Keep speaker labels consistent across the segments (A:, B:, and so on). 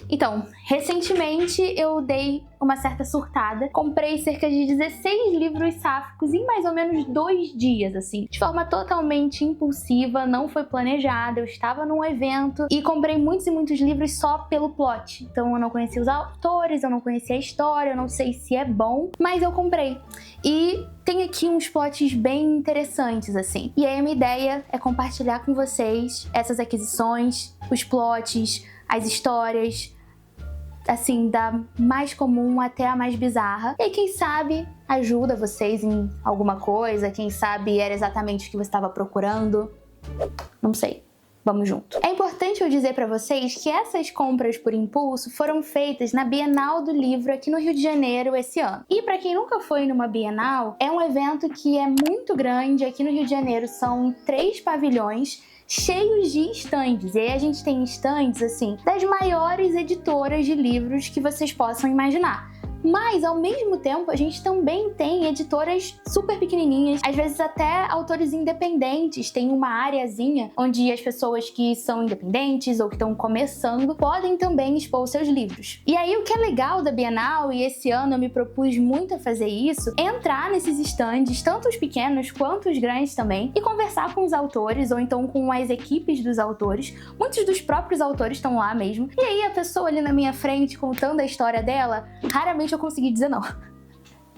A: Então, recentemente eu dei uma certa surtada. Comprei cerca de 16 livros sáficos em mais ou menos 2 dias, assim. De forma totalmente impulsiva, não foi planejada. Eu estava num evento e comprei muitos e muitos livros só pelo plot. Então eu não conhecia os autores, eu não conhecia a história, eu não sei se é bom, mas eu comprei. E tem aqui uns plots bem interessantes, assim. E aí a minha ideia é compartilhar com vocês essas aquisições, os plots, as histórias, assim, da mais comum até a mais bizarra. E aí, quem sabe, ajuda vocês em alguma coisa, quem sabe era exatamente o que você estava procurando. Não sei. Vamos junto. É importante eu dizer para vocês que essas compras por impulso foram feitas na Bienal do Livro aqui no Rio de Janeiro esse ano. E para quem nunca foi numa Bienal, é um evento que é muito grande. Aqui no Rio de Janeiro são 3 pavilhões cheios de estandes. E aí a gente tem estandes, assim, das maiores editoras de livros que vocês possam imaginar. Mas, ao mesmo tempo, a gente também tem editoras super pequenininhas, às vezes até autores independentes. Tem uma areazinha onde as pessoas que são independentes ou que estão começando podem também expor seus livros. E aí, o que é legal da Bienal, e esse ano eu me propus muito a fazer isso, é entrar nesses estandes, tanto os pequenos quanto os grandes também, e conversar com os autores ou então com as equipes dos autores. Muitos dos próprios autores estão lá mesmo. E aí, a pessoa ali na minha frente contando a história dela, raramente eu consegui dizer não.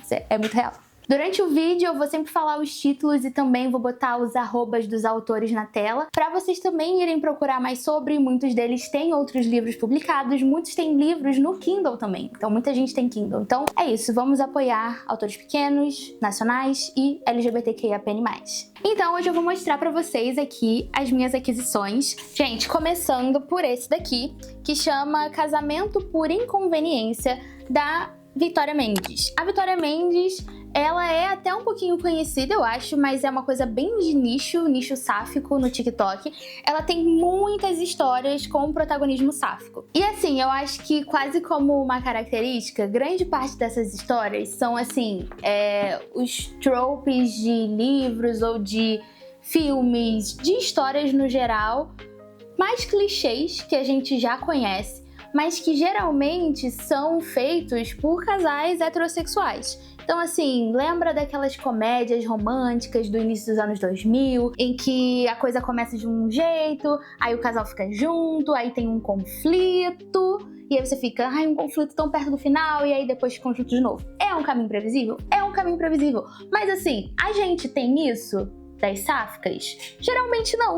A: Isso é muito real. Durante o vídeo eu vou sempre falar os títulos e também vou botar os arrobas dos autores na tela para vocês também irem procurar mais sobre. Muitos deles têm outros livros publicados, muitos têm livros no Kindle também. Então muita gente tem Kindle. Então é isso, vamos apoiar autores pequenos, nacionais e LGBTQIAPN+. Então hoje eu vou mostrar para vocês aqui as minhas aquisições. Gente, começando por esse daqui, que chama Casamento por Inconveniência, da Vitória Mendes. A Vitória Mendes, ela é até um pouquinho conhecida, eu acho, mas é uma coisa bem de nicho sáfico no TikTok. Ela tem muitas histórias com protagonismo sáfico. E assim, eu acho que quase como uma característica, grande parte dessas histórias são assim, os tropes de livros ou de filmes, de histórias no geral, mais clichês que a gente já conhece, mas que geralmente são feitos por casais heterossexuais. Então assim, lembra daquelas comédias românticas do início dos anos 2000, em que a coisa começa de um jeito, aí o casal fica junto, aí tem um conflito, e aí você fica, um conflito tão perto do final, e aí depois conflito de novo. É um caminho previsível? É um caminho previsível. Mas assim, a gente tem isso das sáficas? Geralmente não.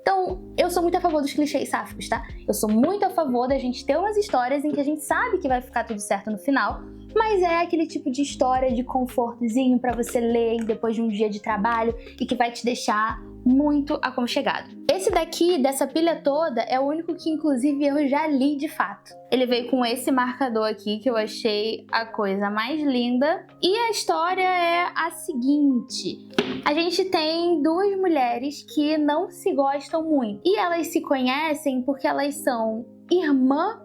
A: Então, eu sou muito a favor dos clichês sáficos, tá? Eu sou muito a favor da gente ter umas histórias em que a gente sabe que vai ficar tudo certo no final, mas é aquele tipo de história de confortozinho pra você ler depois de um dia de trabalho e que vai te deixar muito aconchegado. Esse daqui, dessa pilha toda, é o único que inclusive eu já li de fato. Ele veio com esse marcador aqui que eu achei a coisa mais linda. E a história é a seguinte: a gente tem 2 mulheres que não se gostam muito. E elas se conhecem porque elas são irmã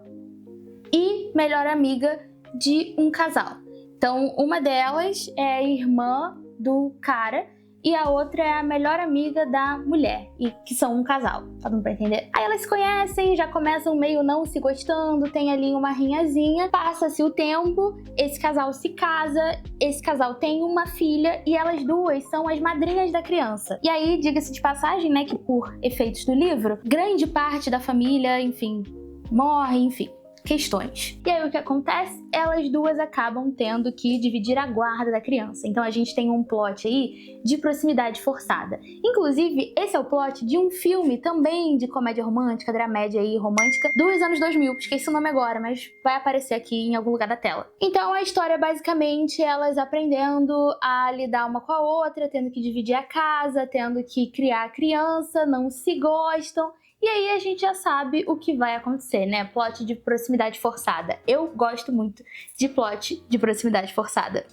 A: e melhor amiga de um casal. Então, uma delas é a irmã do cara e a outra é a melhor amiga da mulher, e que são um casal, tá dando pra entender? Aí elas se conhecem, já começam meio não se gostando, tem ali uma rinhazinha, passa-se o tempo, esse casal se casa, esse casal tem uma filha e elas duas são as madrinhas da criança. E aí, diga-se de passagem, né, que por efeitos do livro, grande parte da família, enfim, morre, enfim, questões. E aí o que acontece? Elas duas acabam tendo que dividir a guarda da criança. Então a gente tem um plot aí de proximidade forçada. Inclusive, esse é o plot de um filme também de comédia romântica, dramédia aí romântica, dos anos 2000. Esqueci o nome agora, mas vai aparecer aqui em algum lugar da tela. Então a história é basicamente elas aprendendo a lidar uma com a outra, tendo que dividir a casa, tendo que criar a criança, não se gostam. E aí a gente já sabe o que vai acontecer, né? Plot de proximidade forçada. Eu gosto muito de plot de proximidade forçada.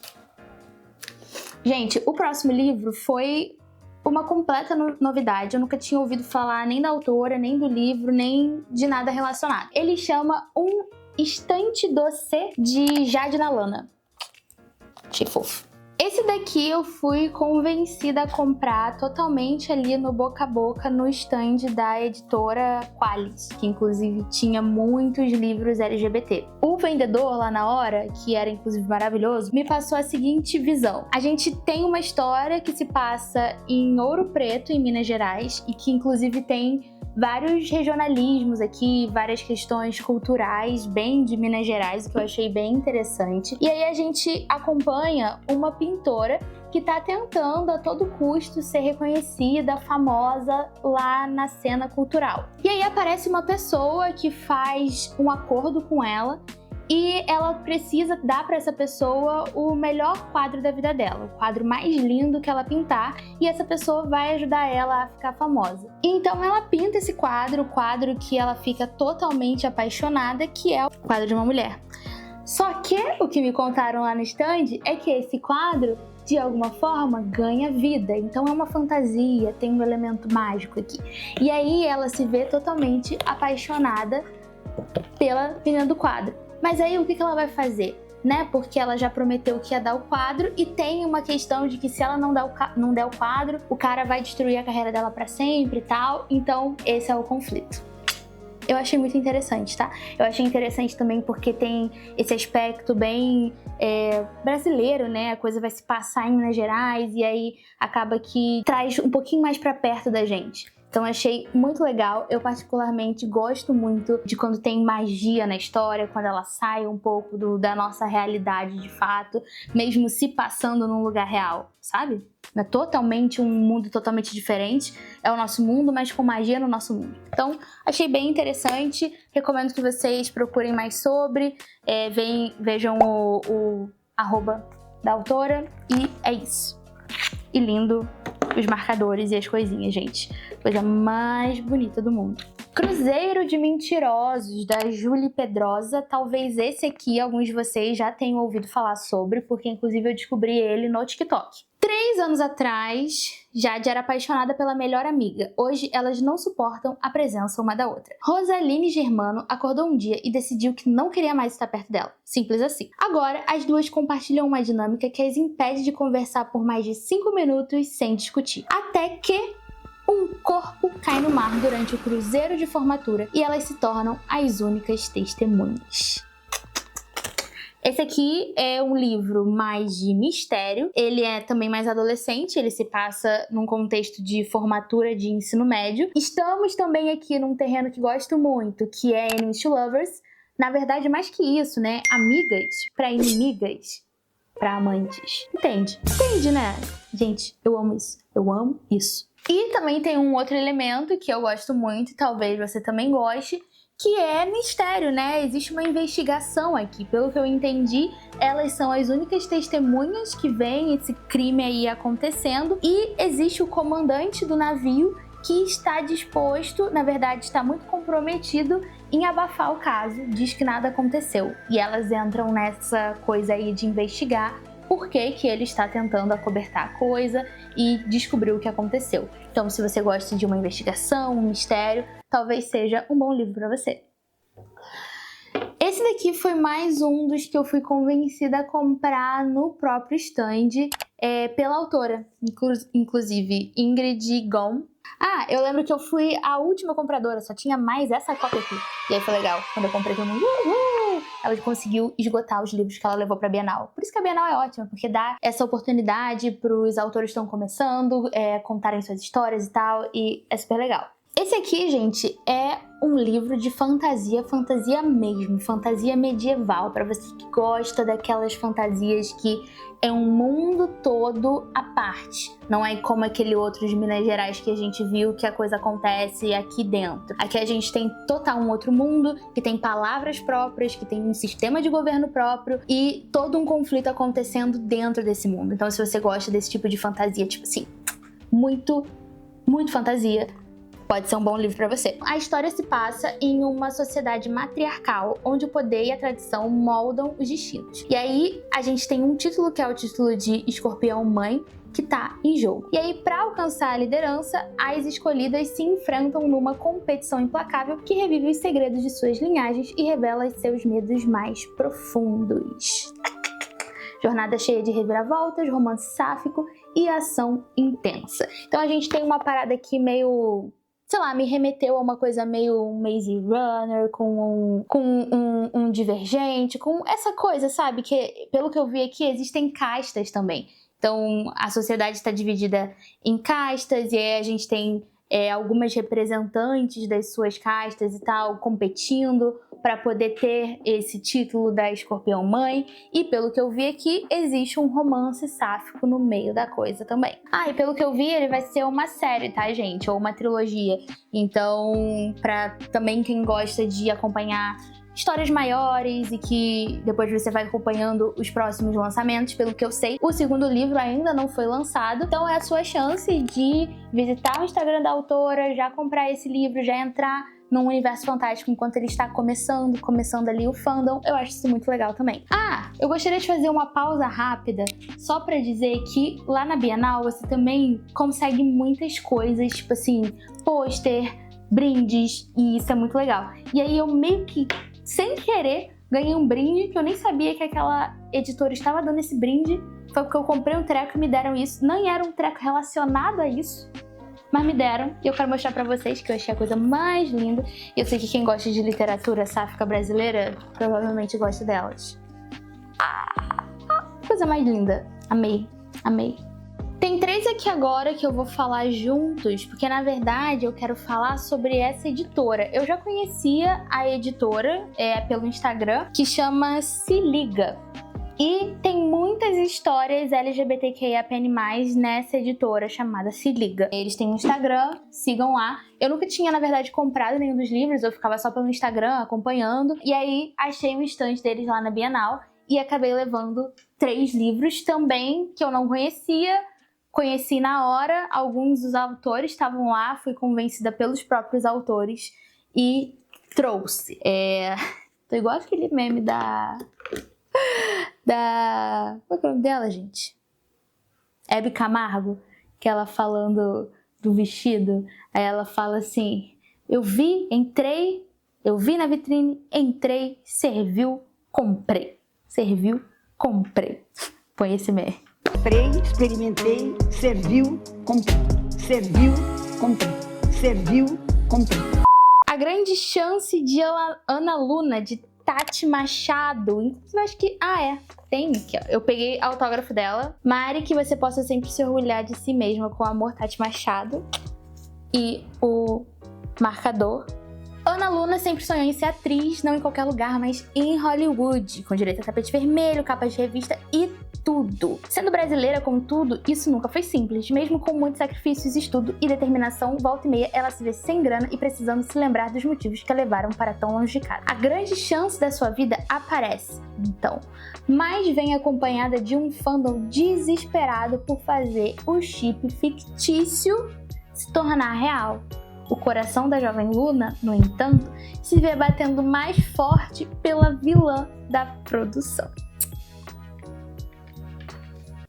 A: Gente, o próximo livro foi uma completa novidade. Eu nunca tinha ouvido falar nem da autora, nem do livro, nem de nada relacionado. Ele chama Um Instante Doce, de Jade Nalana. Achei fofo. Esse daqui eu fui convencida a comprar totalmente ali no boca a boca no stand da editora Qualis, que inclusive tinha muitos livros LGBT. O vendedor lá na hora, que era inclusive maravilhoso, me passou a seguinte visão. A gente tem uma história que se passa em Ouro Preto, em Minas Gerais, e que inclusive tem vários regionalismos aqui, várias questões culturais bem de Minas Gerais, que eu achei bem interessante. E aí a gente acompanha uma pintora que está tentando a todo custo ser reconhecida, famosa lá na cena cultural. E aí aparece uma pessoa que faz um acordo com ela e ela precisa dar para essa pessoa o melhor quadro da vida dela, o quadro mais lindo que ela pintar, e essa pessoa vai ajudar ela a ficar famosa. Então ela pinta esse quadro, o quadro que ela fica totalmente apaixonada, que é o quadro de uma mulher. Só que o que me contaram lá no stand é que esse quadro, de alguma forma, ganha vida. Então é uma fantasia, tem um elemento mágico aqui. E aí ela se vê totalmente apaixonada pela menina do quadro. Mas aí o que ela vai fazer? Né? Porque ela já prometeu que ia dar o quadro e tem uma questão de que se ela não der o quadro, o cara vai destruir a carreira dela pra sempre e tal. Então esse é o conflito. Eu achei muito interessante, tá? Eu achei interessante também porque tem esse aspecto bem brasileiro, né? A coisa vai se passar em Minas Gerais e aí acaba que traz um pouquinho mais pra perto da gente. Então achei muito legal, eu particularmente gosto muito de quando tem magia na história, quando ela sai um pouco da nossa realidade de fato, mesmo se passando num lugar real, sabe? Não é totalmente um mundo totalmente diferente, é o nosso mundo, mas com magia no nosso mundo. Então achei bem interessante, recomendo que vocês procurem mais sobre, vejam o arroba da autora e é isso. E lindo os marcadores e as coisinhas, gente. Coisa mais bonita do mundo. Cruzeiro de Mentirosos, da Julie Pedrosa. Talvez esse aqui alguns de vocês já tenham ouvido falar sobre, porque inclusive eu descobri ele no TikTok. 3 anos atrás, Jade era apaixonada pela melhor amiga. Hoje, elas não suportam a presença uma da outra. Rosaline Germano acordou um dia e decidiu que não queria mais estar perto dela. Simples assim. Agora, as duas compartilham uma dinâmica que as impede de conversar por mais de 5 minutos sem discutir. Até que um corpo cai no mar durante o cruzeiro de formatura e elas se tornam as únicas testemunhas. Esse aqui é um livro mais de mistério, ele é também mais adolescente, ele se passa num contexto de formatura de ensino médio. Estamos também aqui num terreno que gosto muito, que é Enemies to Lovers. Na verdade, mais que isso, né? Amigas para inimigas, para amantes. Entende? Entende, né? Gente, eu amo isso. Eu amo isso. E também tem um outro elemento que eu gosto muito, e talvez você também goste, que é mistério, né? Existe uma investigação aqui. Pelo que eu entendi, elas são as únicas testemunhas que veem esse crime aí acontecendo e existe o comandante do navio que está disposto, na verdade está muito comprometido em abafar o caso, diz que nada aconteceu. E elas entram nessa coisa aí de investigar por que ele está tentando acobertar a coisa e descobrir o que aconteceu. Então, se você gosta de uma investigação, um mistério, talvez seja um bom livro para você. Esse daqui foi mais um dos que eu fui convencida a comprar no próprio stand pela autora, inclusive Ingrid Gomm. Ah, eu lembro que eu fui a última compradora, só tinha mais essa cópia aqui. E aí foi legal, quando eu comprei todo mundo, ela conseguiu esgotar os livros que ela levou pra Bienal. Por isso que a Bienal é ótima, porque dá essa oportunidade pros autores que estão começando, contarem suas histórias e tal, e é super legal. Esse aqui, gente, é um livro de fantasia, fantasia mesmo, fantasia medieval, para você que gosta daquelas fantasias que é um mundo todo à parte. Não é como aquele outro de Minas Gerais que a gente viu que a coisa acontece aqui dentro. Aqui a gente tem total um outro mundo, que tem palavras próprias, que tem um sistema de governo próprio e todo um conflito acontecendo dentro desse mundo. Então, se você gosta desse tipo de fantasia, tipo assim, muito fantasia, pode ser um bom livro para você. A história se passa em uma sociedade matriarcal, onde o poder e a tradição moldam os destinos. E aí, a gente tem um título que é o título de Escorpião Mãe, que tá em jogo. E aí, para alcançar a liderança, as escolhidas se enfrentam numa competição implacável que revive os segredos de suas linhagens e revela seus medos mais profundos. jornada cheia de reviravoltas, romance sáfico e ação intensa. Então a gente tem uma parada aqui meio, sei lá, me remeteu a uma coisa meio Maze Runner, com um Divergente, com essa coisa, sabe? Que, pelo que eu vi aqui, existem castas também. Então, a sociedade está dividida em castas, e aí a gente tem algumas representantes das suas castas e tal, competindo para poder ter esse título da Escorpião Mãe. E pelo que eu vi aqui, existe um romance sáfico no meio da coisa também. Ah, e pelo que eu vi, ele vai ser uma série, tá, gente? Ou uma trilogia. Então, para também quem gosta de acompanhar histórias maiores e que depois você vai acompanhando os próximos lançamentos, pelo que eu sei, o segundo livro ainda não foi lançado, então é a sua chance de visitar o Instagram da autora, já comprar esse livro, já entrar num universo fantástico enquanto ele está começando ali o fandom. Eu acho isso muito legal também. Ah, eu gostaria de fazer uma pausa rápida só pra dizer que lá na Bienal você também consegue muitas coisas, tipo assim, pôster, brindes, e isso é muito legal. E aí eu meio que, sem querer, ganhei um brinde que eu nem sabia que aquela editora estava dando esse brinde. Foi porque eu comprei um treco e me deram isso. Não era um treco relacionado a isso, mas me deram. E eu quero mostrar pra vocês que eu achei a coisa mais linda. E eu sei que quem gosta de literatura sáfica brasileira provavelmente gosta delas. Coisa mais linda. Amei, amei. Tem 3 aqui agora que eu vou falar juntos, porque na verdade eu quero falar sobre essa editora. Eu já conhecia a editora pelo Instagram, que chama Se Liga. E tem muitas histórias LGBTQIAPN+, nessa editora chamada Se Liga. Eles têm um Instagram, sigam lá. Eu nunca tinha, na verdade, comprado nenhum dos livros, eu ficava só pelo Instagram acompanhando. E aí achei um estante deles lá na Bienal e acabei levando 3 livros também que eu não conhecia. Conheci na hora, alguns dos autores estavam lá, fui convencida pelos próprios autores e trouxe. Tô igual aquele meme da... Qual é o nome dela, gente? Hebe Camargo, que ela falando do vestido. Aí ela fala assim: eu vi na vitrine, entrei, serviu, comprei. Serviu, comprei. Põe esse meme.
B: Comprei, experimentei, serviu, comprei. Serviu, comprei. Serviu, comprei.
A: A Grande Chance de Ana Luna, de Tati Machado. Inclusive, acho que... tem aqui, ó. Eu peguei autógrafo dela. Mari, que você possa sempre se orgulhar de si mesma, com amor, Tati Machado. E o marcador. Ana Luna sempre sonhou em ser atriz, não em qualquer lugar, mas em Hollywood, com direito a tapete vermelho, capas de revista e tudo. Sendo brasileira, contudo, isso nunca foi simples. Mesmo com muitos sacrifícios, estudo e determinação, volta e meia ela se vê sem grana e precisando se lembrar dos motivos que a levaram para tão longe de casa. A grande chance da sua vida aparece, então, mas vem acompanhada de um fandom desesperado por fazer o chip fictício se tornar real. O coração da jovem Luna, no entanto, se vê batendo mais forte pela vilã da produção.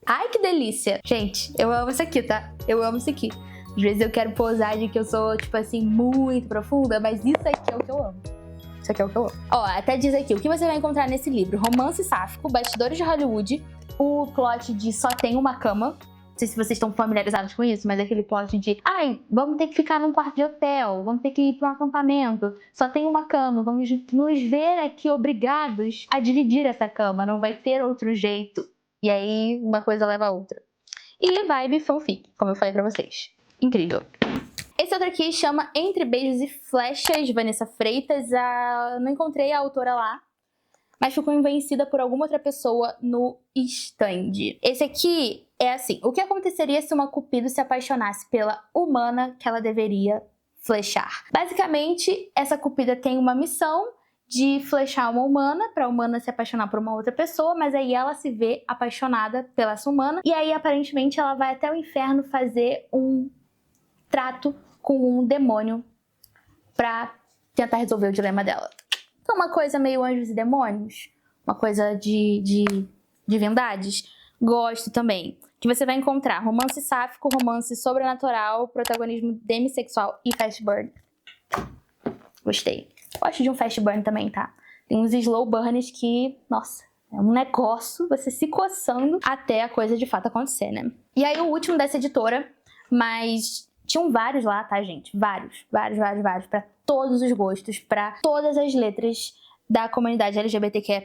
A: Ai, que delícia! Gente, eu amo isso aqui, tá? Eu amo isso aqui. Às vezes eu quero posar de que eu sou, tipo assim, muito profunda, mas isso aqui é o que eu amo. Isso aqui é o que eu amo. Ó, até diz aqui, o que você vai encontrar nesse livro? Romance sáfico, bastidores de Hollywood, o plot de Só Tem Uma Cama. Não sei se vocês estão familiarizados com isso, mas é aquele plot de vamos ter que ficar num quarto de hotel, vamos ter que ir para um acampamento, só tem uma cama, vamos nos ver aqui obrigados a dividir essa cama, não vai ter outro jeito. E aí uma coisa leva a outra. E vibe fanfic, como eu falei pra vocês. Incrível. Esse outro aqui chama Entre Beijos e Flechas, Vanessa Freitas. Não encontrei a autora lá, mas fui convencida por alguma outra pessoa no stand. Esse aqui é assim: o que aconteceria se uma cupido se apaixonasse pela humana que ela deveria flechar? Basicamente, essa cupida tem uma missão de flechar uma humana, para a humana se apaixonar por uma outra pessoa, mas aí ela se vê apaixonada pela essa humana, e aí aparentemente ela vai até o inferno fazer um trato com um demônio pra tentar resolver o dilema dela. Então, uma coisa meio anjos e demônios, uma coisa de divindades. Gosto também. Que você vai encontrar romance sáfico, romance sobrenatural, protagonismo demissexual e fast burn. Gostei. Gosto de um fast burn também, tá? Tem uns slow burns que, nossa, É um negócio, você se coçando até a coisa de fato acontecer, né? E aí o último dessa editora, mas tinham vários lá, tá, gente? Vários, pra todos os gostos, pra todas as letras da comunidade LGBTQIA+.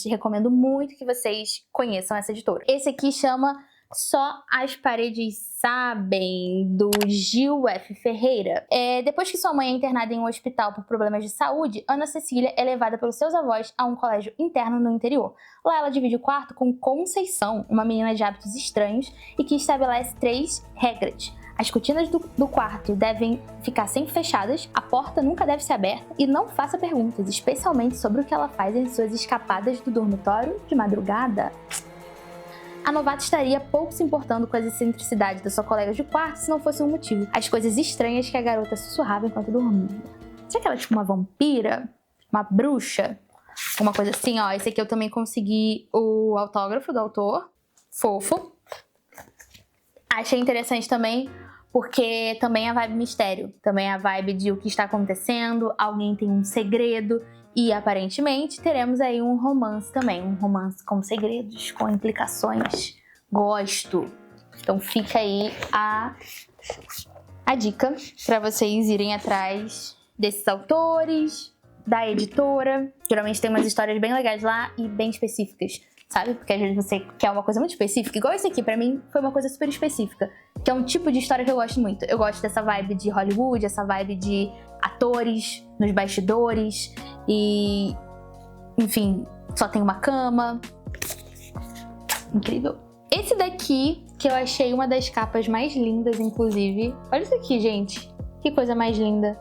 A: Recomendo muito que vocês conheçam essa editora. Esse aqui chama Só as Paredes Sabem, do Gil F. Ferreira. Depois que sua mãe é internada em um hospital por problemas de saúde, Ana Cecília é levada pelos seus avós a um colégio interno no interior. Lá ela divide o quarto com Conceição, uma menina de hábitos estranhos e que estabelece 3 regras. As cortinas do quarto devem ficar sempre fechadas, a porta nunca deve ser aberta e não faça perguntas, especialmente sobre o que ela faz em suas escapadas do dormitório de madrugada. A novata estaria pouco se importando com as excentricidades da sua colega de quarto se não fosse um motivo: as coisas estranhas que a garota sussurrava enquanto dormia. Será que ela é tipo uma vampira? Uma bruxa? Uma coisa assim, ó. Esse aqui eu também consegui o autógrafo do autor. Fofo. Achei interessante também, porque também é a vibe mistério. Também é a vibe de o que está acontecendo, alguém tem um segredo. E aparentemente teremos aí um romance também. Um romance com segredos, com implicações. Gosto. Então fica aí a dica para vocês irem atrás desses autores, da editora. Geralmente tem umas histórias bem legais lá e bem específicas, sabe? Porque às vezes você quer uma coisa muito específica. Igual esse aqui, pra mim, foi uma coisa super específica. Que é um tipo de história que eu gosto muito. Eu gosto dessa vibe de Hollywood, essa vibe de atores nos bastidores. E, enfim, só tem uma cama. Incrível. Esse daqui, que eu achei uma das capas mais lindas, inclusive. Olha isso aqui, gente. Que coisa mais linda.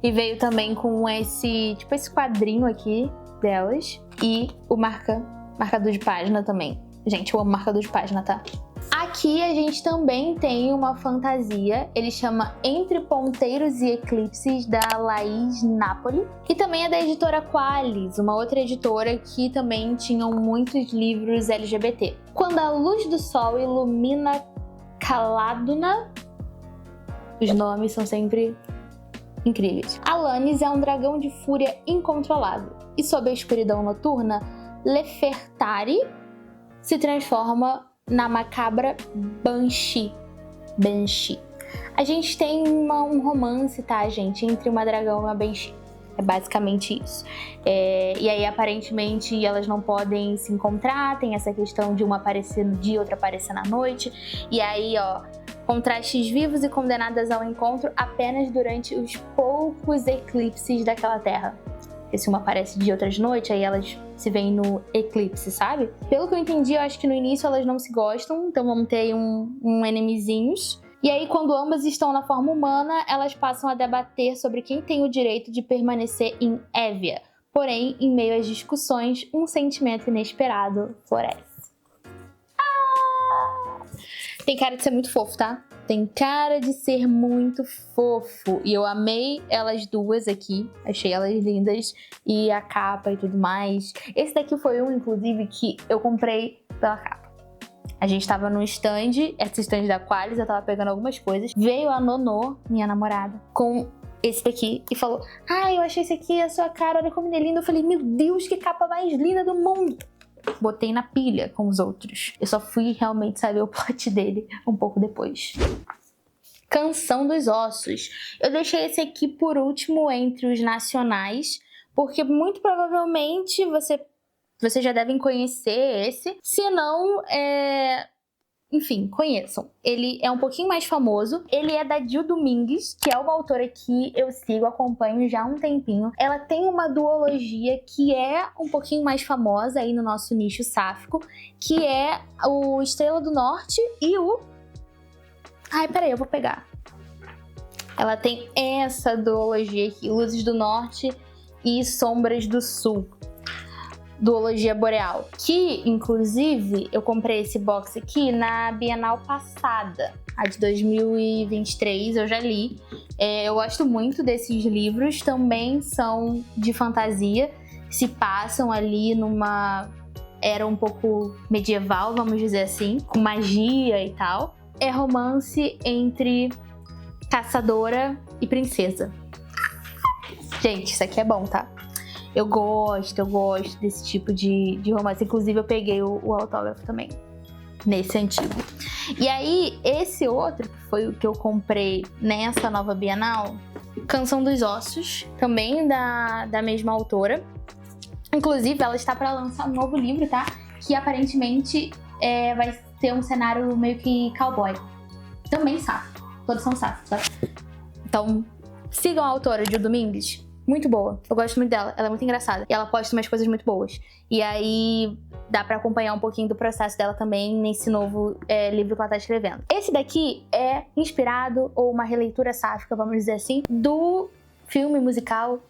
A: E veio também com esse quadrinho aqui delas. E o marcador de página também. Gente, eu amo marcador de página, tá? Aqui a gente também tem uma fantasia, ele chama Entre Ponteiros e Eclipses, da Laís Napoli. E também é da editora Qualis, uma outra editora que também tinham muitos livros LGBT. Quando a luz do sol ilumina Caladuna, os nomes são sempre incríveis. Alanis é um dragão de fúria incontrolável. E sob a escuridão noturna, Lefertari se transforma na macabra Banshee. A gente tem um romance, tá, gente? Entre uma dragão e uma Banshee. É basicamente isso. E aí, aparentemente, elas não podem se encontrar. Tem essa questão de uma aparecer no dia e outra aparecer na noite. E aí, ó, contrastes vivos e condenadas ao encontro apenas durante os poucos eclipses daquela terra. Porque se uma aparece de outra de noite, aí elas se veem no eclipse, sabe? Pelo que eu entendi, eu acho que no início elas não se gostam, então vamos ter um enemizinhos. E aí, quando ambas estão na forma humana, elas passam a debater sobre quem tem o direito de permanecer em Évia. Porém, em meio às discussões, um sentimento inesperado floresce. Tem cara de ser muito fofo, tá? Tem cara de ser muito fofo. E eu amei elas duas aqui. Achei elas lindas. E a capa e tudo mais. Esse daqui foi um, inclusive, que eu comprei pela capa. A gente tava no stand, esse stand da Qualis, eu tava pegando algumas coisas. Veio a Nonô, minha namorada, com esse daqui e falou: eu achei esse aqui a sua cara, olha como ele é lindo. Eu falei: meu Deus, que capa mais linda do mundo. Botei na pilha com os outros. Eu só fui realmente saber o plot dele um pouco depois. Canção dos Ossos. Eu deixei esse aqui por último entre os nacionais, porque muito provavelmente vocês já devem conhecer esse. Se não, enfim, conheçam. Ele é um pouquinho mais famoso. Ele é da Dil Domingues, que é uma autora que eu sigo, acompanho já há um tempinho. Ela tem uma duologia que é um pouquinho mais famosa aí no nosso nicho sáfico, que é o Estrela do Norte e o... peraí, eu vou pegar. Ela tem essa duologia aqui, Luzes do Norte e Sombras do Sul. Duologia Boreal, que inclusive eu comprei esse box aqui na Bienal passada, a de 2023, eu já li. Eu gosto muito desses livros, também são de fantasia, se passam ali numa era um pouco medieval, vamos dizer assim, com magia e tal. É romance entre caçadora e princesa. Gente, isso aqui é bom, tá? Eu gosto desse tipo de romance. Inclusive, eu peguei o autógrafo também, nesse antigo. E aí, esse outro, que foi o que eu comprei nessa nova Bienal, Canção dos Ossos, também da mesma autora. Inclusive, ela está para lançar um novo livro, tá? Que aparentemente vai ter um cenário meio que cowboy. Também safo. Todos são safos, tá? Então, sigam a autora, Gil Domingues. Muito boa. Eu gosto muito dela. Ela é muito engraçada. E ela posta umas coisas muito boas. E aí, dá pra acompanhar um pouquinho do processo dela também nesse novo livro que ela tá escrevendo. Esse daqui é inspirado, ou uma releitura sáfica, vamos dizer assim, do filme musical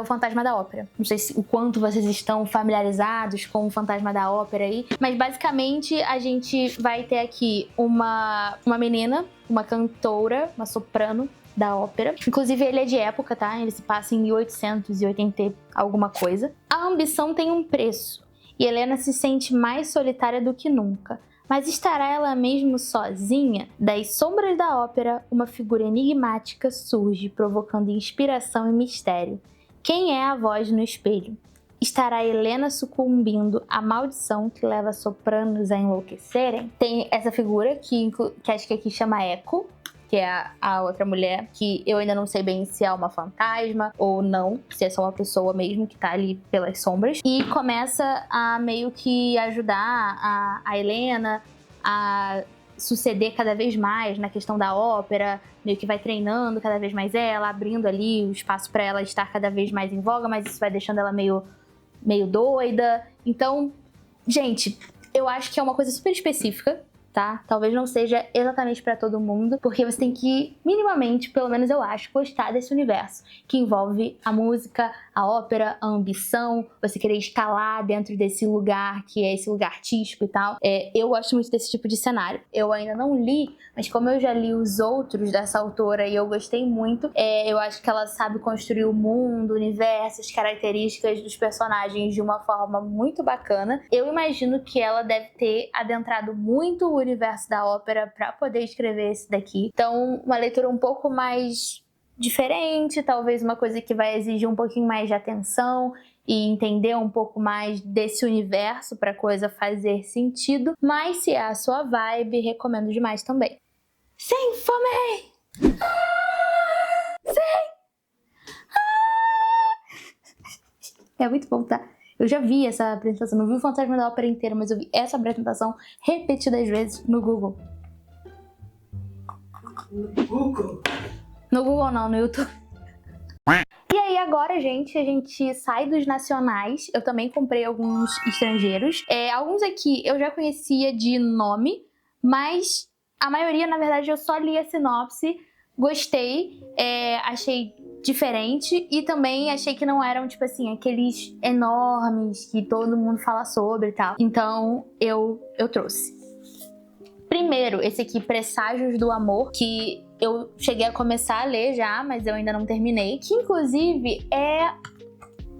A: O Fantasma da Ópera. Não sei o quanto vocês estão familiarizados com o Fantasma da Ópera aí, mas basicamente a gente vai ter aqui uma menina, uma cantora, uma soprano da ópera. Inclusive, ele é de época, tá? Ele se passa em 1880 alguma coisa. A ambição tem um preço, e Helena se sente mais solitária do que nunca. Mas estará ela mesmo sozinha? Das sombras da ópera, uma figura enigmática surge, provocando inspiração e mistério. Quem é a voz no espelho? Estará Helena sucumbindo à maldição que leva sopranos a enlouquecerem? Tem essa figura que acho que aqui chama Eco, que é a outra mulher, que eu ainda não sei bem se é uma fantasma ou não, se é só uma pessoa mesmo que tá ali pelas sombras. E começa a meio que ajudar a Helena a suceder cada vez mais na questão da ópera, meio que vai treinando cada vez mais ela, abrindo ali o espaço para ela estar cada vez mais em voga, mas isso vai deixando ela meio doida. Então, gente, eu acho que é uma coisa super específica, tá? Talvez não seja exatamente pra todo mundo, porque você tem que, minimamente, pelo menos eu acho, gostar desse universo, que envolve a música, a ópera, a ambição, você querer escalar dentro desse lugar, que é esse lugar artístico e tal. Eu gosto muito desse tipo de cenário. Eu ainda não li, mas como eu já li os outros dessa autora e eu gostei muito, eu acho que ela sabe construir o mundo, o universo, as características dos personagens de uma forma muito bacana. Eu imagino que ela deve ter adentrado muito o universo da ópera para poder escrever esse daqui. Então, uma leitura um pouco mais diferente, talvez uma coisa que vai exigir um pouquinho mais de atenção e entender um pouco mais desse universo para a coisa fazer sentido, mas se é a sua vibe, recomendo demais também. Sing for me! Sing! É muito bom, tá? Eu já vi essa apresentação, não vi o Fantasma da Ópera inteira, mas eu vi essa apresentação repetidas vezes no Google.
C: No Google?
A: No Google não, no YouTube. E aí agora, gente, a gente sai dos nacionais. Eu também comprei alguns estrangeiros. Alguns aqui eu já conhecia de nome, mas a maioria, na verdade, eu só li a sinopse, gostei, achei diferente e também achei que não eram, tipo assim, aqueles enormes que todo mundo fala sobre e tal. Então, eu trouxe. Primeiro, esse aqui, Presságios do Amor, que eu cheguei a começar a ler já, mas eu ainda não terminei. Que, inclusive, é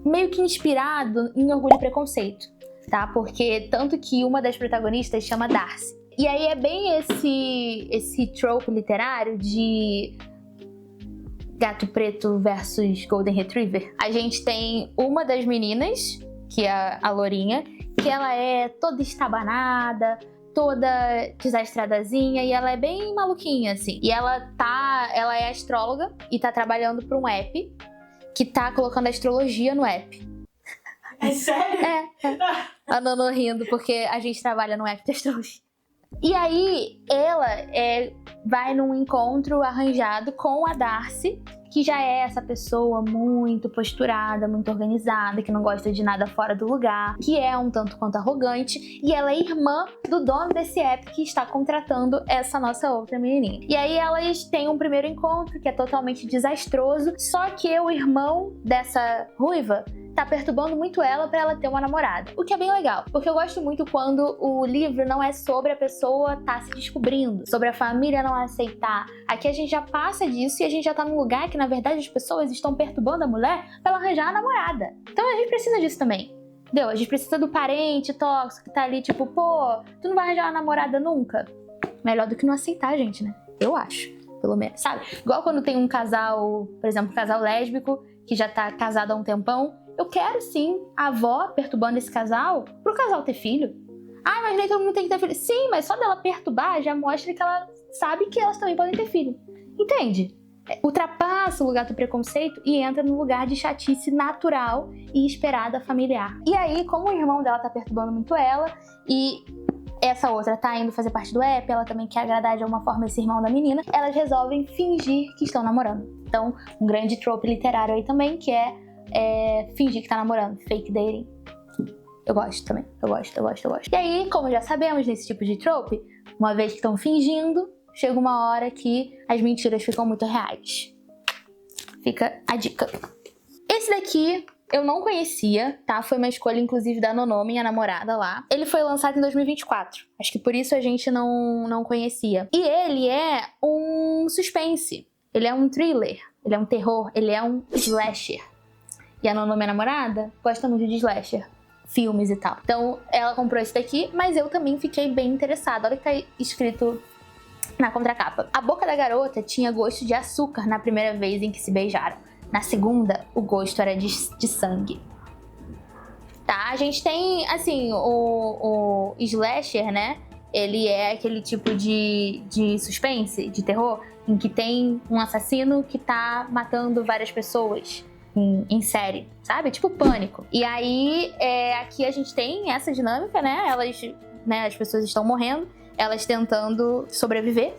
A: meio que inspirado em Orgulho e Preconceito, tá? Porque tanto que uma das protagonistas chama Darcy. E aí é bem esse trope literário de gato preto versus golden retriever. A gente tem uma das meninas, que é a Lourinha, que ela é toda estabanada, toda desastradazinha, e ela é bem maluquinha, assim. E ela é astróloga e tá trabalhando pra um app que tá colocando astrologia no app.
C: É sério?
A: A Nono rindo, porque a gente trabalha no app de astrologia. E aí, ela vai num encontro arranjado com a Darcy, que já é essa pessoa muito posturada, muito organizada, que não gosta de nada fora do lugar, que é um tanto quanto arrogante, e ela é irmã do dono desse app que está contratando essa nossa outra menininha. E aí elas têm um primeiro encontro que é totalmente desastroso, só que o irmão dessa ruiva tá perturbando muito ela pra ela ter uma namorada. O que é bem legal, porque eu gosto muito quando o livro não é sobre a pessoa tá se descobrindo, sobre a família não aceitar. Aqui a gente já passa disso e a gente já tá num lugar que, na verdade, as pessoas estão perturbando a mulher pra ela arranjar a namorada. Então a gente precisa disso também. Entendeu? A gente precisa do parente tóxico que tá ali, tipo, pô, tu não vai arranjar uma namorada nunca? Melhor do que não aceitar a gente, né? Eu acho, pelo menos, sabe? Igual quando tem um casal, por exemplo, um casal lésbico, que já tá casado há um tempão, eu quero sim a avó perturbando esse casal pro casal ter filho. Ah, mas nem todo mundo tem que ter filho. Sim, mas só dela perturbar já mostra que ela sabe que elas também podem ter filho. Entende? Ultrapassa o lugar do preconceito e entra no lugar de chatice natural e esperada familiar. E aí, como o irmão dela tá perturbando muito ela e essa outra tá indo fazer parte do app, ela também quer agradar de alguma forma esse irmão da menina, elas resolvem fingir que estão namorando. Então, um grande trope literário aí também, que é fingir que tá namorando, fake dating. Eu gosto também, eu gosto. E aí, como já sabemos nesse tipo de trope, uma vez que estão fingindo, chega uma hora que as mentiras ficam muito reais. Fica a dica. Esse daqui eu não conhecia, tá? Foi uma escolha, inclusive, da Nono, minha namorada lá. Ele foi lançado em 2024. Acho que por isso a gente não conhecia. E ele é um suspense. Ele é um thriller. Ele é um terror. Ele é um slasher. E a Nono, minha namorada, gosta muito de slasher. Filmes e tal. Então, ela comprou esse daqui, mas eu também fiquei bem interessada. Olha o que tá escrito na contracapa. A boca da garota tinha gosto de açúcar na primeira vez em que se beijaram. Na segunda, o gosto era de sangue. Tá? A gente tem, assim, o slasher, né? Ele é aquele tipo de suspense, de terror, em que tem um assassino que tá matando várias pessoas em série, sabe? Tipo Pânico. E aí, aqui a gente tem essa dinâmica, né? As pessoas estão morrendo, elas tentando sobreviver,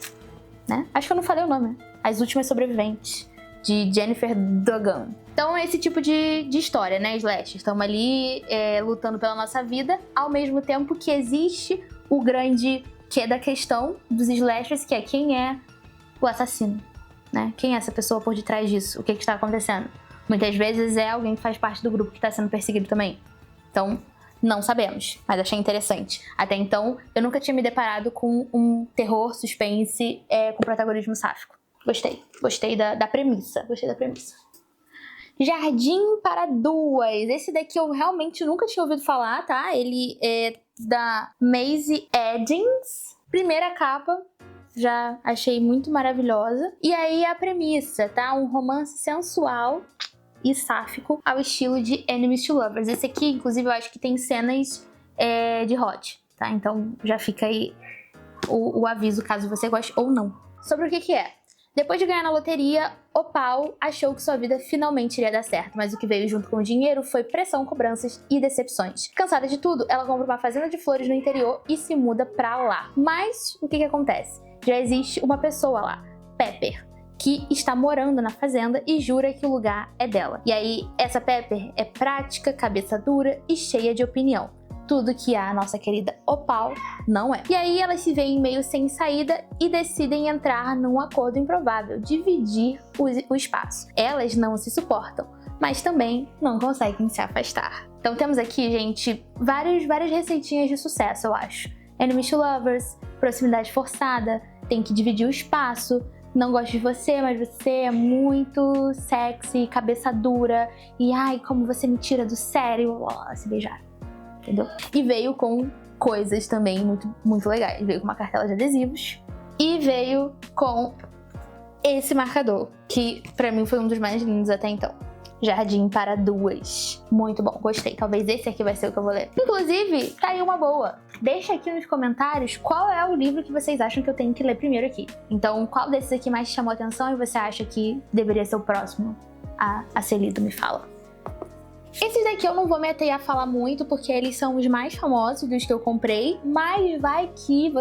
A: né? Acho que eu não falei o nome, né? As Últimas Sobreviventes, de Jennifer Dugan. Então é esse tipo de história, né, Slash? Estamos ali lutando pela nossa vida, ao mesmo tempo que existe o grande quê da questão dos slashers, que é quem é o assassino, né? Quem é essa pessoa por detrás disso? O que está acontecendo? Muitas vezes é alguém que faz parte do grupo que está sendo perseguido também. Então, não sabemos, mas achei interessante. Até então, eu nunca tinha me deparado com um terror, suspense com protagonismo sáfico. Gostei da premissa. Jardim para Duas. Esse daqui eu realmente nunca tinha ouvido falar, tá? Ele é da Maisie Edens. Primeira capa, já achei muito maravilhosa. E aí a premissa, tá? Um romance sensual e sáfico ao estilo de Enemies to Lovers. Esse aqui, inclusive, eu acho que tem cenas de hot, tá? Então já fica aí o aviso caso você goste ou não. Sobre o que é. Depois de ganhar na loteria, Opal achou que sua vida finalmente iria dar certo, mas o que veio junto com o dinheiro foi pressão, cobranças e decepções. Cansada de tudo, ela compra uma fazenda de flores no interior e se muda pra lá. Mas o que acontece? Já existe uma pessoa lá, Pepper, que está morando na fazenda e jura que o lugar é dela. E aí, essa Pepper é prática, cabeça dura e cheia de opinião. Tudo que a nossa querida Opal não é. E aí elas se veem meio sem saída e decidem entrar num acordo improvável, dividir o espaço. Elas não se suportam, mas também não conseguem se afastar. Então temos aqui, gente, várias receitinhas de sucesso, eu acho. Enemies to Lovers, proximidade forçada, tem que dividir o espaço, não gosto de você, mas você é muito sexy, cabeça dura, e ai, como você me tira do sério, se beijar. Entendeu? E veio com coisas também muito, muito legais. Veio com uma cartela de adesivos e veio com esse marcador, que pra mim foi um dos mais lindos até então. Jardim para Duas. Muito bom, gostei. Talvez esse aqui vai ser o que eu vou ler. Inclusive, tá aí uma boa. Deixa aqui nos comentários qual é o livro que vocês acham que eu tenho que ler primeiro aqui. Então, qual desses aqui mais te chamou a atenção e você acha que deveria ser o próximo a ser lido? Me fala. Esses daqui eu não vou me ater a falar muito, porque eles são os mais famosos dos que eu comprei, mas vai que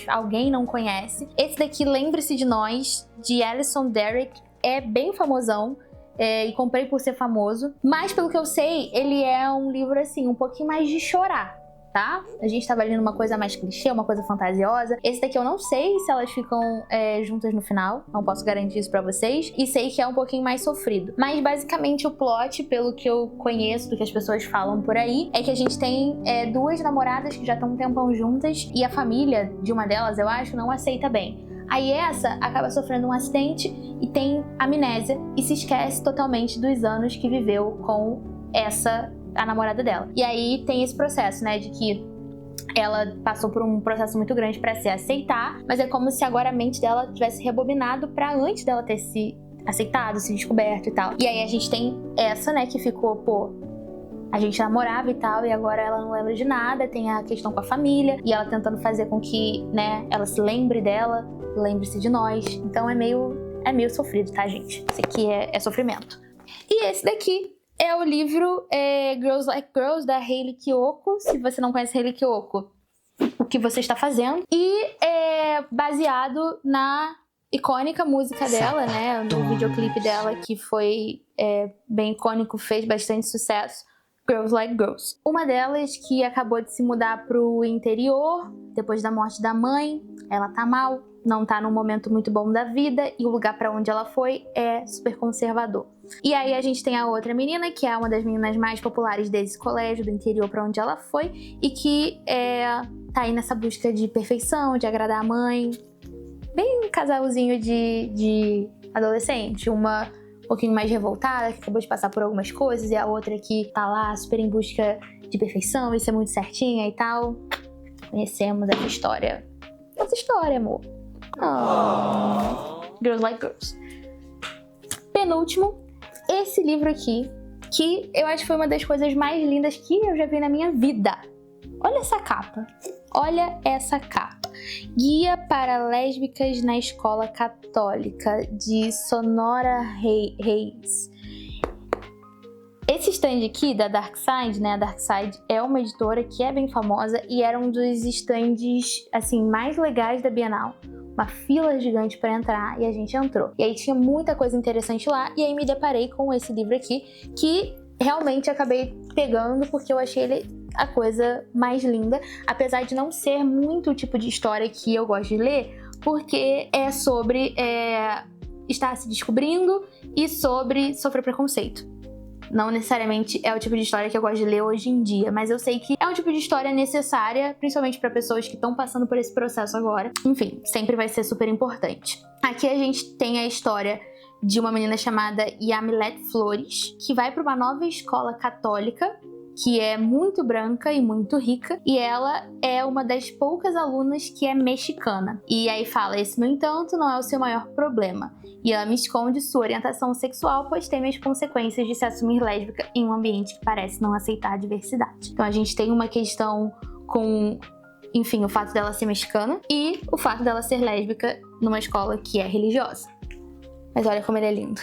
A: alguém não conhece. Esse daqui, Lembre-se de Nós, de Alison Derrick, é bem famosão, e comprei por ser famoso. Mas pelo que eu sei, ele é um livro assim, um pouquinho mais de chorar, tá? A gente tava lendo uma coisa mais clichê, uma coisa fantasiosa. Esse daqui eu não sei se elas ficam juntas no final, não posso garantir isso pra vocês. E sei que é um pouquinho mais sofrido. Mas basicamente o plot, pelo que eu conheço, do que as pessoas falam por aí, é que a gente tem duas namoradas que já estão um tempão juntas e a família de uma delas, eu acho, não aceita bem. Aí essa acaba sofrendo um acidente e tem amnésia e se esquece totalmente dos anos que viveu com a namorada dela. E aí tem esse processo, né, de que ela passou por um processo muito grande pra se aceitar, mas é como se agora a mente dela tivesse rebobinado pra antes dela ter se aceitado, se descoberto e tal. E aí a gente tem essa, né, que ficou, a gente namorava e tal, e agora ela não lembra de nada, tem a questão com a família, e ela tentando fazer com que, né, ela se lembre dela, lembre-se de nós. Então é meio sofrido, tá, gente? Esse aqui é sofrimento. E esse daqui é o livro Girls Like Girls, da Hayley Kiyoko. Se você não conhece Hayley Kiyoko, o que você está fazendo? E é baseado na icônica música dela, né? No videoclipe dela, que foi bem icônico, fez bastante sucesso. Girls Like Girls. Uma delas que acabou de se mudar pro interior, depois da morte da mãe. Ela tá mal, não tá num momento muito bom da vida, e o lugar pra onde ela foi é super conservador. E aí a gente tem a outra menina, que é uma das meninas mais populares desse colégio, do interior pra onde ela foi, e que tá aí nessa busca de perfeição, de agradar a mãe. Bem um casalzinho de adolescente, uma um pouquinho mais revoltada, que acabou de passar por algumas coisas, e a outra que tá lá super em busca de perfeição e ser muito certinha e tal. Conhecemos essa história. Essa história, amor. Oh. Girls Like Girls. Penúltimo, esse livro aqui, que eu acho que foi uma das coisas mais lindas que eu já vi na minha vida. Olha essa capa. Olha essa capa. Guia para Lésbicas na Escola Católica, de Sonora Reis. Esse stand aqui da Dark Side, né? A Dark Side é uma editora que é bem famosa e era um dos stands assim mais legais da Bienal. Uma fila gigante para entrar, e a gente entrou. E aí tinha muita coisa interessante lá, e aí me deparei com esse livro aqui, que realmente acabei pegando porque eu achei ele a coisa mais linda, apesar de não ser muito o tipo de história que eu gosto de ler, porque é sobre estar se descobrindo e sobre sofrer preconceito. Não necessariamente é o tipo de história que eu gosto de ler hoje em dia, mas eu sei que é um tipo de história necessária, principalmente para pessoas que estão passando por esse processo agora. Enfim, sempre vai ser super importante. Aqui a gente tem a história de uma menina chamada Yamilet Flores, que vai para uma nova escola católica, que é muito branca e muito rica, e ela é uma das poucas alunas que é mexicana. E aí fala, esse, no entanto, não é o seu maior problema. E ela me esconde sua orientação sexual, pois teme as consequências de se assumir lésbica em um ambiente que parece não aceitar a diversidade. Então a gente tem uma questão com, enfim, o fato dela ser mexicana e o fato dela ser lésbica numa escola que é religiosa. Mas olha como ele é lindo.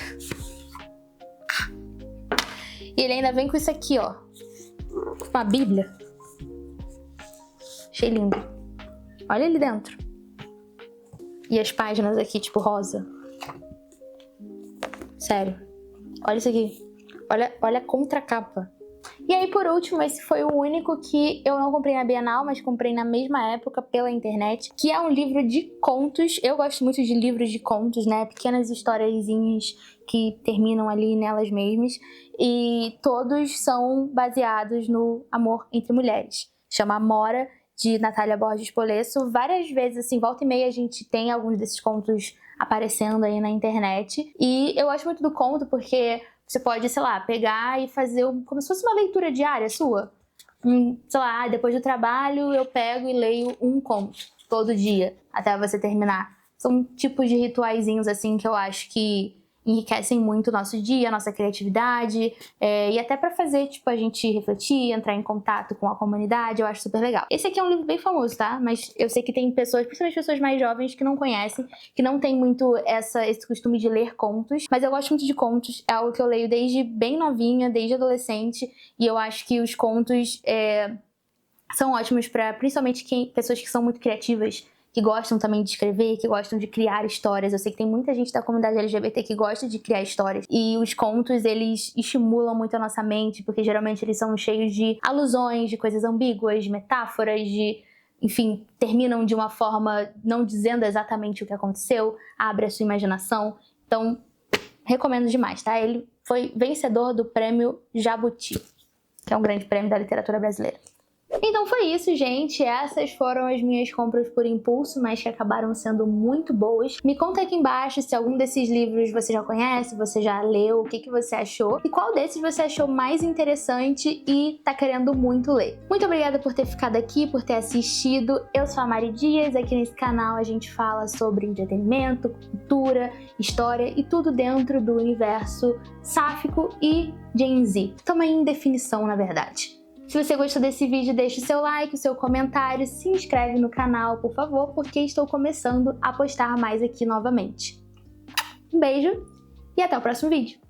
A: E ele ainda vem com isso aqui, ó. Uma bíblia. Achei lindo. Olha ali dentro. E as páginas aqui, tipo rosa. Sério. Olha isso aqui. Olha a contracapa. E aí, por último, esse foi o único que eu não comprei na Bienal, mas comprei na mesma época pela internet, que é um livro de contos. Eu gosto muito de livros de contos, né? Pequenas historiazinhas que terminam ali nelas mesmas. E todos são baseados no amor entre mulheres. Chama Amora, de Natália Borges Polesso. Várias vezes, assim, volta e meia, a gente tem alguns desses contos aparecendo aí na internet. E eu gosto muito do conto porque você pode, sei lá, pegar e fazer como se fosse uma leitura diária sua. Sei lá, depois do trabalho eu pego e leio um conto todo dia, até você terminar. São tipos de rituaizinhos, assim, que eu acho que enriquecem muito o nosso dia, a nossa criatividade, e até pra fazer, tipo, a gente refletir, entrar em contato com a comunidade, eu acho super legal. Esse aqui é um livro bem famoso, tá? Mas eu sei que tem pessoas, principalmente pessoas mais jovens, que não conhecem, que não tem muito esse costume de ler contos, mas eu gosto muito de contos, é algo que eu leio desde bem novinha, desde adolescente, e eu acho que os contos são ótimos pra, principalmente pessoas que são muito criativas, que gostam também de escrever, que gostam de criar histórias. Eu sei que tem muita gente da comunidade LGBT que gosta de criar histórias. E os contos, eles estimulam muito a nossa mente, porque geralmente eles são cheios de alusões, de coisas ambíguas, de metáforas, enfim, terminam de uma forma não dizendo exatamente o que aconteceu, abre a sua imaginação. Então, recomendo demais, tá? Ele foi vencedor do prêmio Jabuti, que é um grande prêmio da literatura brasileira. Então foi isso, gente. Essas foram as minhas compras por impulso, mas que acabaram sendo muito boas. Me conta aqui embaixo se algum desses livros você já conhece, você já leu, o que você achou e qual desses você achou mais interessante e tá querendo muito ler. Muito obrigada por ter ficado aqui, por ter assistido. Eu sou a Mari Dias, aqui nesse canal a gente fala sobre entretenimento, cultura, história e tudo dentro do universo sáfico e Gen Z. Tamo aí em definição, na verdade. Se você gostou desse vídeo, deixe o seu like, o seu comentário, se inscreve no canal, por favor, porque estou começando a postar mais aqui novamente. Um beijo e até o próximo vídeo!